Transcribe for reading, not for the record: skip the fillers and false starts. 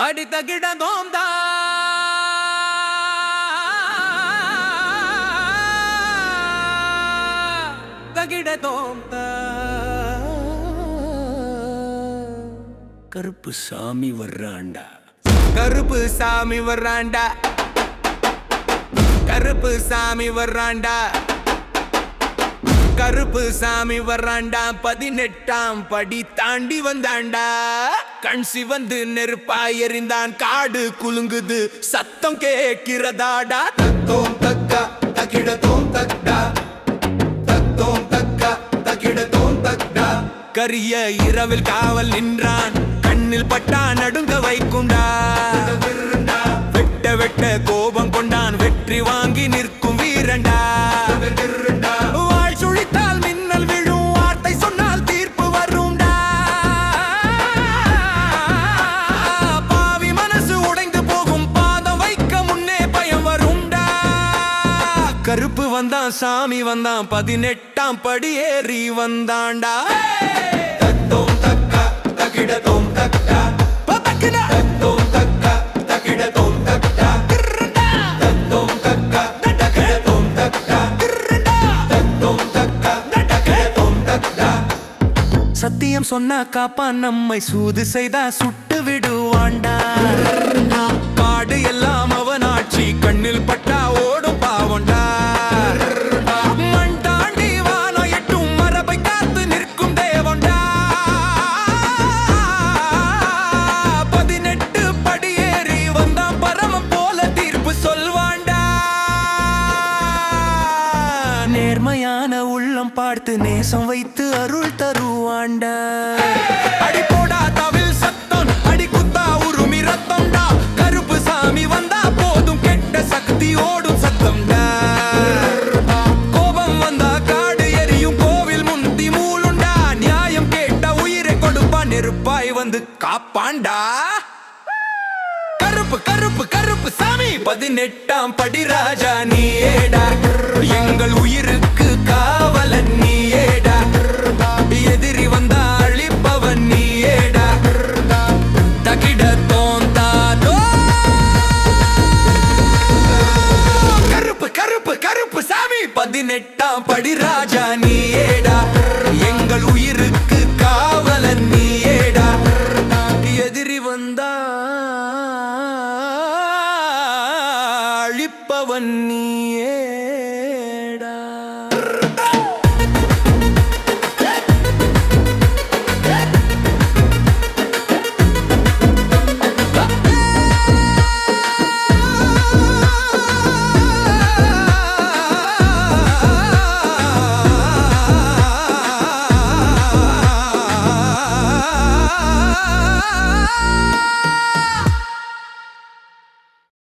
அடித்த கிடந்தோம் தகிடதோம் கருப்பு சாமி வர்றாண்டா, கருப்பு சாமி வர்றாண்டா, கருப்பு சாமி வர்றாண்டா, கருப்பு சாமி வர்றாண்டா. 18ஆம் படி தாண்டி வந்தாண்டா. கண் சிவந்து நெருப்பாய் எறிந்தான், காடு குலுங்குது, சத்தம் கேட்கிறதாடா. தத்தோம் தக்கா தகிடதோம் தக்டா, தத்தோம் தக்கா தகிடதோம் தக்டா. கரிய இரவில் காவல் நின்றான், கண்ணில் பட்டா நடுங்க வைக்கும்டா. வெட்ட வெட்ட கோபம் கொண்டான், வெற்றி வாங்கி நிற்கும் வீரண்டா. கருப்பு வந்தான் சாமி வந்தான், 18ஆம் படி ஏறி வந்தாண்டா. தத்தோம் தக்கா தகிடதோம் தக்டா, தத்தோம் தக்கா தகிடதோம் தக்டா, தத்தோம் தக்கா தகிடதோம் தக்டா, தத்தோம் தக்கா தகிடதோம் தக்டா. சத்தியம் சொன்னா காப்பான், நம்மை சூது செய்தா சுட்டு விடுவாண்டா. காடு எல்லாம் அவன் ஆட்சி, கண்ணில் பட்டா ஓடும் பாவண்டா. நேர்மையான உள்ளம் பார்த்து நேசம் வைத்து அருள் தருவாண்டா. அடி போடா தவில் சத்தம், அடி குத்தா உருமி ரத்தம்டா. கருப்பு சாமி வந்தா போதும், கெட்ட சக்தி ஓடும் சத்தம்டா. கோபம் வந்தா காடு எரியும், கோவில் முந்தி மூலுண்டா. நியாயம் கேட்ட உயிரை கொடுப்பான், நெருப்பாய் வந்து காப்பாண்டா. கருப்பு கருப்பு கருப்பு சாமி, 18ஆம் படி ராஜா நீயேடா. எங்கள் உயிருக்கு காவலன் நீயேடா. எதிரி வந்தா அழிப்பவன் நீயேடா. தகிடதோம் தாதோ. கருப்பு கருப்பு கருப்பு சாமி, 18ஆம் படி ராஜா நீயேடா. எங்கள் உயிருக்கு காவலன் நீயேடா. எதிரி வந்தா அழிப்பவன் நீ.